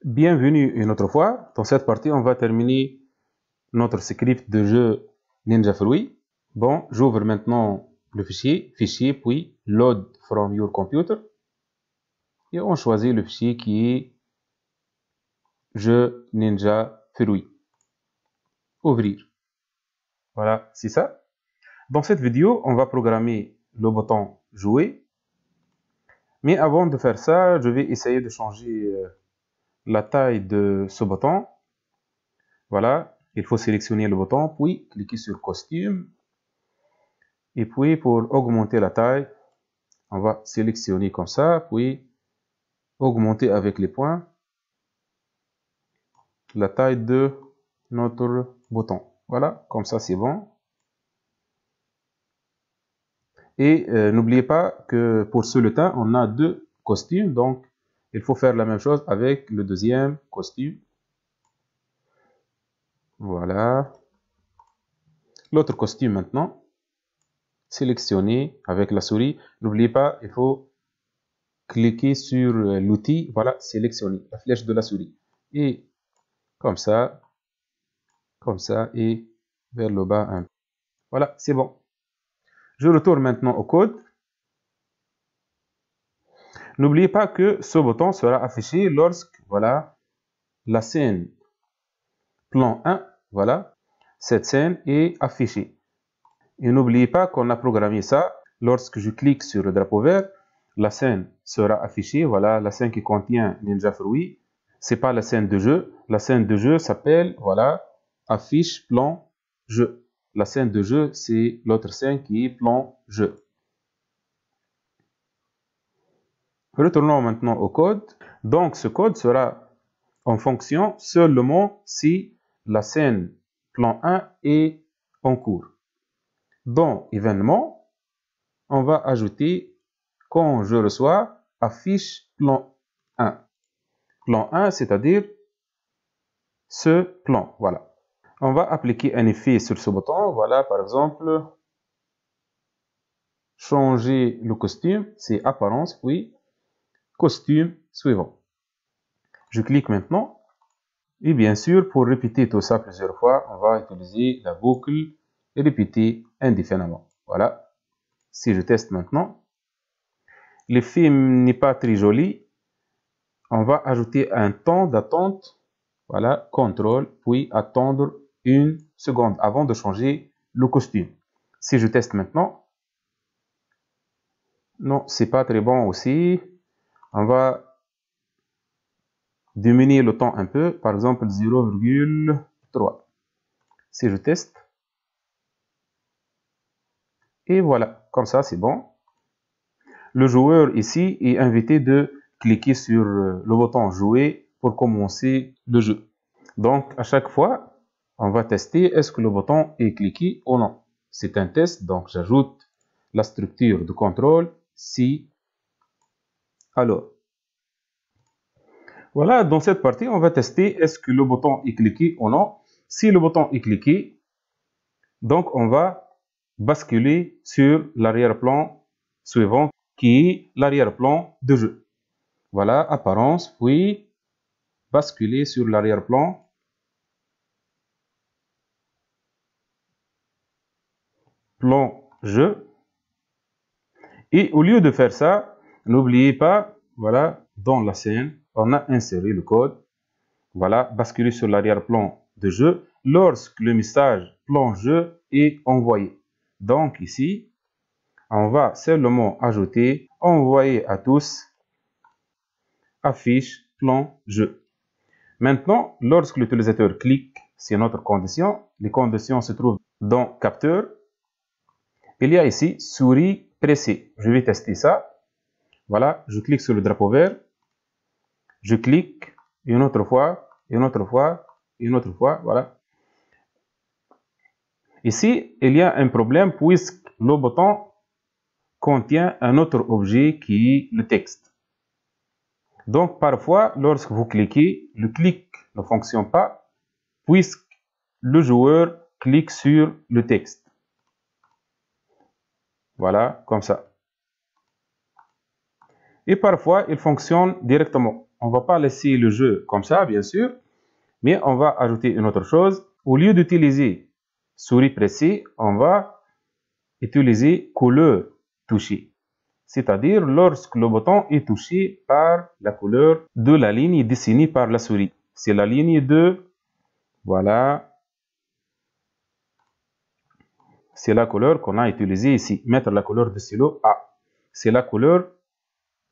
Bienvenue une autre fois. Dans cette partie, on va terminer notre script de jeu Ninja Fruit. Bon, j'ouvre maintenant le fichier, puis load from your computer. Et on choisit le fichier qui est jeu Ninja Fruit. Ouvrir. Voilà, c'est ça. Dans cette vidéo, on va programmer le bouton jouer. Mais avant de faire ça, je vais essayer de changer la taille de ce bouton. Voilà, il faut sélectionner le bouton, puis cliquer sur costume. Et puis pour augmenter la taille, on va sélectionner comme ça, puis augmenter avec les points la taille de notre bouton. Voilà, comme ça c'est bon. Et n'oubliez pas que pour ce lutin, on a deux costumes, donc il faut faire la même chose avec le deuxième costume. Voilà. L'autre costume maintenant. Sélectionner avec la souris. N'oubliez pas, il faut cliquer sur l'outil. Voilà, sélectionner la flèche de la souris. Et comme ça, et vers le bas un peu. Voilà, c'est bon. Je retourne maintenant au code. N'oubliez pas que ce bouton sera affiché lorsque, voilà, la scène plan 1, voilà, cette scène est affichée. Et n'oubliez pas qu'on a programmé ça. Lorsque je clique sur le drapeau vert, la scène sera affichée. Voilà, la scène qui contient Ninja Fruit. C'est pas la scène de jeu. La scène de jeu s'appelle, voilà, affiche plan jeu. La scène de jeu, c'est l'autre scène qui est plan jeu. Retournons maintenant au code. Donc, ce code sera en fonction seulement si la scène plan 1 est en cours. Dans événement, on va ajouter quand je reçois affiche plan 1. Plan 1, c'est-à-dire ce plan. Voilà. On va appliquer un effet sur ce bouton. Voilà, par exemple, changer le costume, c'est apparence, puis costume suivant. Je clique maintenant. Et bien sûr, pour répéter tout ça plusieurs fois, on va utiliser la boucle et répéter indéfiniment. Voilà. Si je teste maintenant, l'effet n'est pas très joli. On va ajouter un temps d'attente. Voilà, contrôle, puis attendre une seconde avant de changer le costume. Si je teste maintenant, non, c'est pas très bon aussi. On va diminuer le temps un peu, par exemple 0,3. Si je teste, et voilà, comme ça c'est bon. Le joueur ici est invité de cliquer sur le bouton jouer pour commencer le jeu. Donc à chaque fois, on va tester est-ce que le bouton est cliqué ou non. C'est un test, donc j'ajoute la structure de contrôle si alors. Voilà, dans cette partie, on va tester est-ce que le bouton est cliqué ou non. Si le bouton est cliqué, donc on va basculer sur l'arrière-plan suivant qui est l'arrière-plan de jeu. Voilà, apparence, puis basculer sur l'arrière-plan. Plan jeu. Et au lieu de faire ça, n'oubliez pas, voilà, dans la scène, on a inséré le code. Voilà, basculer sur l'arrière-plan de jeu lorsque le message plan jeu est envoyé. Donc ici, on va seulement ajouter envoyer à tous affiche plan jeu. Maintenant, lorsque l'utilisateur clique, c'est notre condition. Les conditions se trouvent dans capteur. Il y a ici souris pressée. Je vais tester ça. Voilà, je clique sur le drapeau vert. Je clique une autre fois, une autre fois, une autre fois. Voilà. Ici, il y a un problème puisque le bouton contient un autre objet qui est le texte. Donc, parfois, lorsque vous cliquez, le clic ne fonctionne pas puisque le joueur clique sur le texte. Voilà, comme ça. Et parfois, il fonctionne directement. on va pas laisser le jeu comme ça, bien sûr, mais on va ajouter une autre chose. Au lieu d'utiliser souris pressée, on va utiliser couleur touchée. C'est-à-dire lorsque le bouton est touché par la couleur de la ligne dessinée par la souris. C'est la ligne de, voilà, c'est la couleur qu'on a utilisée ici. Mettre la couleur de stylo A. C'est la couleur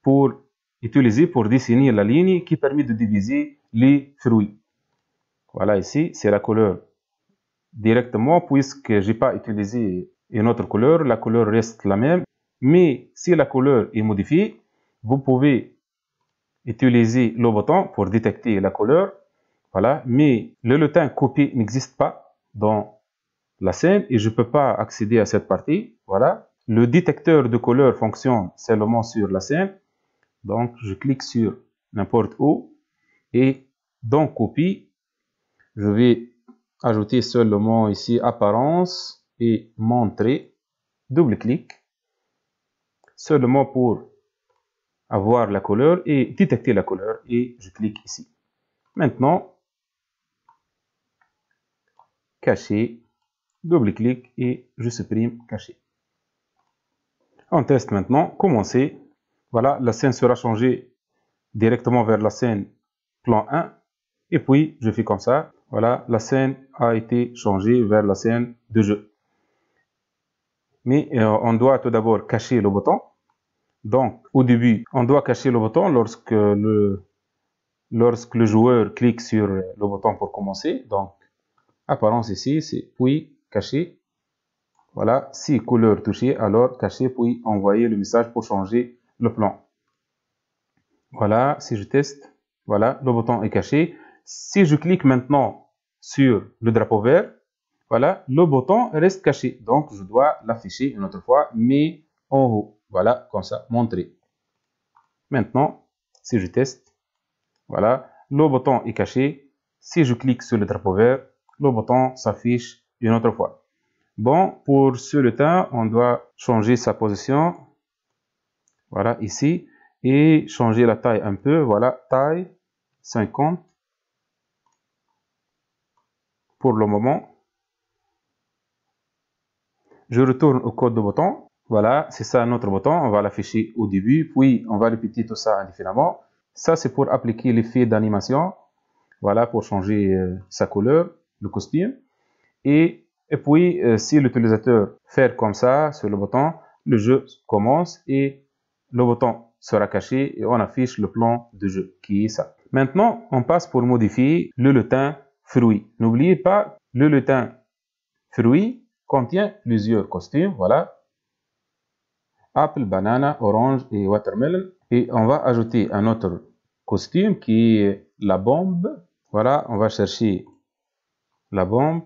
pour utiliser pour dessiner la ligne qui permet de diviser les fruits. Voilà, ici, c'est la couleur directement, puisque j'ai pas utilisé une autre couleur, la couleur reste la même. Mais si la couleur est modifiée, vous pouvez utiliser le bouton pour détecter la couleur. Voilà, mais le lutin copié n'existe pas dans la scène et je ne peux pas accéder à cette partie. Voilà, le détecteur de couleur fonctionne seulement sur la scène. Donc, je clique sur n'importe où et dans copie, je vais ajouter seulement ici apparence et montrer. Double-clic seulement pour avoir la couleur et détecter la couleur et je clique ici. Maintenant, cacher, double-clic et je supprime cacher. On teste maintenant, commencer. Voilà, la scène sera changée directement vers la scène plan 1 et puis je fais comme ça. Voilà, la scène a été changée vers la scène de jeu. Mais on doit tout d'abord cacher le bouton. Donc, au début, on doit cacher le bouton lorsque le joueur clique sur le bouton pour commencer. Donc, apparence ici, c'est puis cacher. Voilà, si couleur touchée, alors cacher, puis envoyer le message pour changer le plan. Voilà, si je teste, voilà, le bouton est caché. Si je clique maintenant sur le drapeau vert, voilà, le bouton reste caché. Donc, je dois l'afficher une autre fois, mais en haut. Voilà, comme ça, montrer. Maintenant, si je teste, voilà, le bouton est caché. Si je clique sur le drapeau vert, le bouton s'affiche une autre fois. Bon, pour ce lutin, on doit changer sa position. Voilà, ici. Et changer la taille un peu. Voilà, taille 50. Pour le moment. Je retourne au code de bouton. Voilà, c'est ça notre bouton. On va l'afficher au début. Puis, on va répéter tout ça indéfiniment. Ça, c'est pour appliquer l'effet d'animation. Voilà, pour changer sa couleur, le costume. Et puis, si l'utilisateur fait comme ça sur le bouton, le jeu commence et le bouton sera caché et on affiche le plan de jeu qui est ça. Maintenant, on passe pour modifier le lutin fruit. N'oubliez pas, le lutin fruit contient plusieurs costumes. Voilà, apple, banana, orange et watermelon. Et on va ajouter un autre costume qui est la bombe. Voilà, on va chercher la bombe.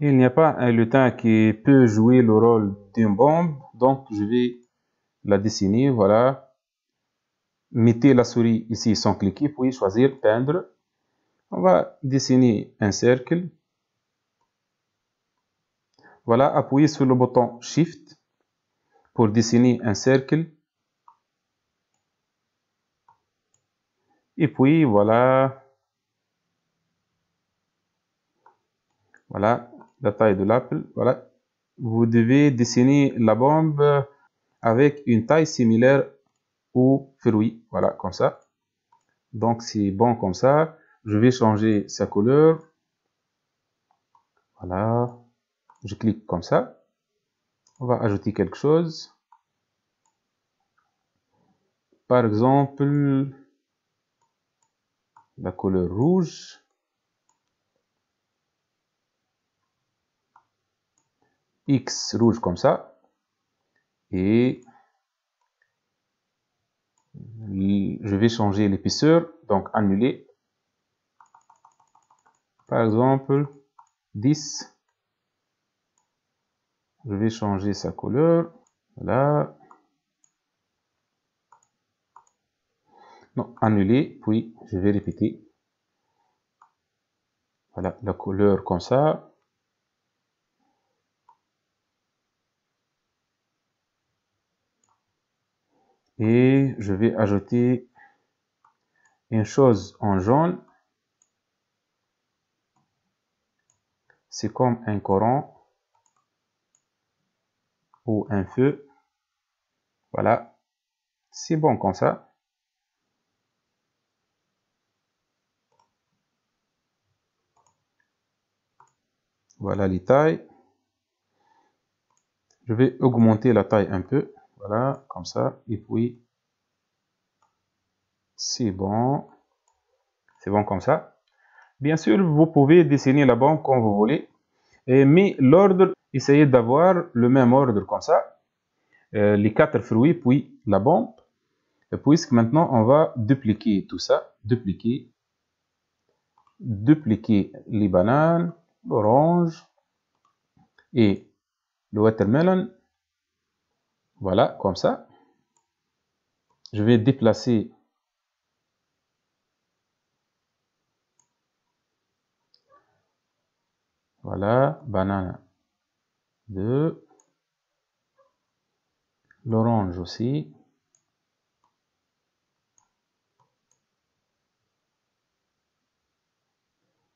Il n'y a pas un lutin qui peut jouer le rôle d'une bombe, donc je vais la dessiner, voilà. Mettez la souris ici sans cliquer, puis choisir peindre. On va dessiner un cercle. Voilà, appuyez sur le bouton Shift pour dessiner un cercle. Et puis voilà. Voilà la taille de l'apple. Voilà. Vous devez dessiner la bombe avec une taille similaire au fruit. Voilà, comme ça. Donc c'est bon comme ça. Je vais changer sa couleur. Voilà. Je clique comme ça. On va ajouter quelque chose. Par exemple, la couleur rouge. X rouge comme ça. Et je vais changer l'épaisseur. Donc annuler. Par exemple, 10. Je vais changer sa couleur. Voilà. Non, annuler, puis je vais répéter. Voilà, la couleur comme ça. Et je vais ajouter une chose en jaune. C'est comme un coran ou un feu. Voilà, c'est bon comme ça. Voilà les tailles. Je vais augmenter la taille un peu. Voilà, comme ça. Et puis, c'est bon. C'est bon comme ça. Bien sûr, vous pouvez dessiner la bombe comme vous voulez. Mais l'ordre, essayez d'avoir le même ordre comme ça. Les 4 fruits, puis la bombe. Puisque maintenant, on va dupliquer tout ça. Dupliquer les bananes, l'orange et le watermelon. Voilà, comme ça. Je vais déplacer voilà, banane 2, l'orange aussi.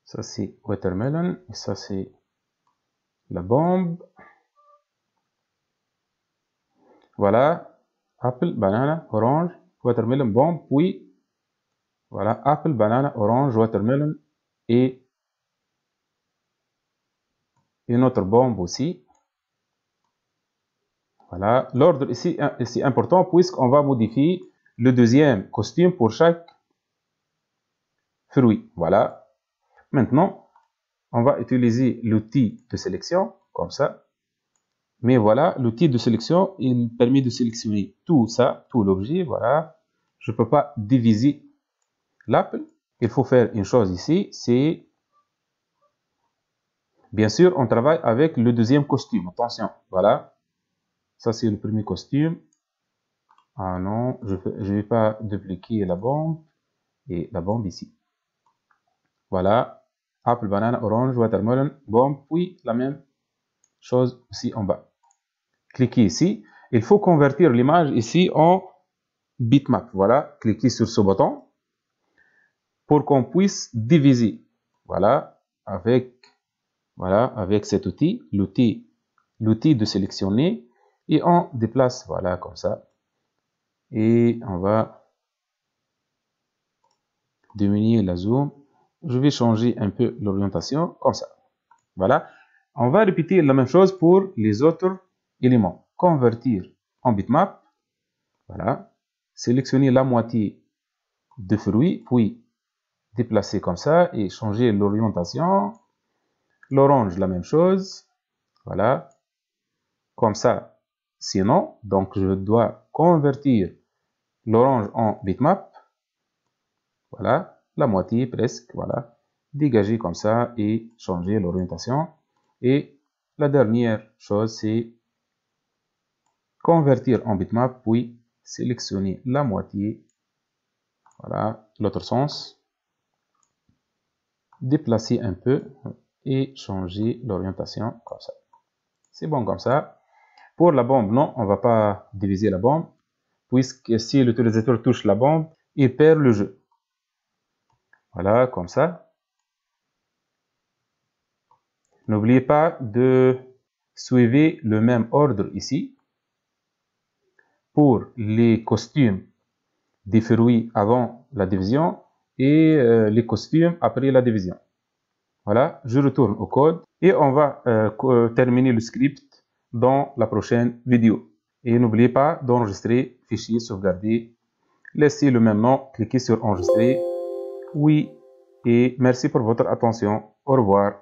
Ça c'est watermelon et ça c'est la bombe. Voilà, apple, banane, orange, watermelon, bombe, puis voilà, apple, banane, orange, watermelon et une autre bombe aussi. Voilà, l'ordre ici est important puisqu'on va modifier le deuxième costume pour chaque fruit. Voilà. Maintenant, on va utiliser l'outil de sélection comme ça. Mais voilà, l'outil de sélection, il permet de sélectionner tout ça, tout l'objet. Voilà. Je ne peux pas diviser l'apple. Il faut faire une chose ici, c'est bien sûr, on travaille avec le deuxième costume. Attention, voilà. Ça, c'est le premier costume. Ah non, je ne vais pas dupliquer la bombe et la bombe ici. Voilà. Apple, banane, orange, watermelon, bombe, puis la même chose aussi en bas. Cliquez ici. Il faut convertir l'image ici en bitmap. Voilà. Cliquez sur ce bouton pour qu'on puisse diviser. Voilà. Avec cet outil, l'outil de sélectionner. Et on déplace, voilà, comme ça. Et on va diminuer la zoom. Je vais changer un peu l'orientation, comme ça. Voilà. On va répéter la même chose pour les autres éléments. Convertir en bitmap. Voilà. Sélectionner la moitié de fruits, puis déplacer comme ça et changer l'orientation. L'orange, la même chose. Voilà. Comme ça. Sinon, donc je dois convertir l'orange en bitmap. Voilà. La moitié presque. Voilà. Dégager comme ça et changer l'orientation. Et la dernière chose, c'est convertir en bitmap, puis sélectionner la moitié. Voilà, l'autre sens. Déplacer un peu et changer l'orientation comme ça. C'est bon comme ça. Pour la bombe, non, on ne va pas diviser la bombe, puisque si l'utilisateur touche la bombe, il perd le jeu. Voilà, comme ça. N'oubliez pas de suivre le même ordre ici. Pour les costumes des fruits avant la division et les costumes après la division. Voilà, je retourne au code et on va terminer le script dans la prochaine vidéo. Et n'oubliez pas d'enregistrer, fichier, sauvegarder, laissez le même nom, cliquez sur enregistrer. Oui, et merci pour votre attention. Au revoir.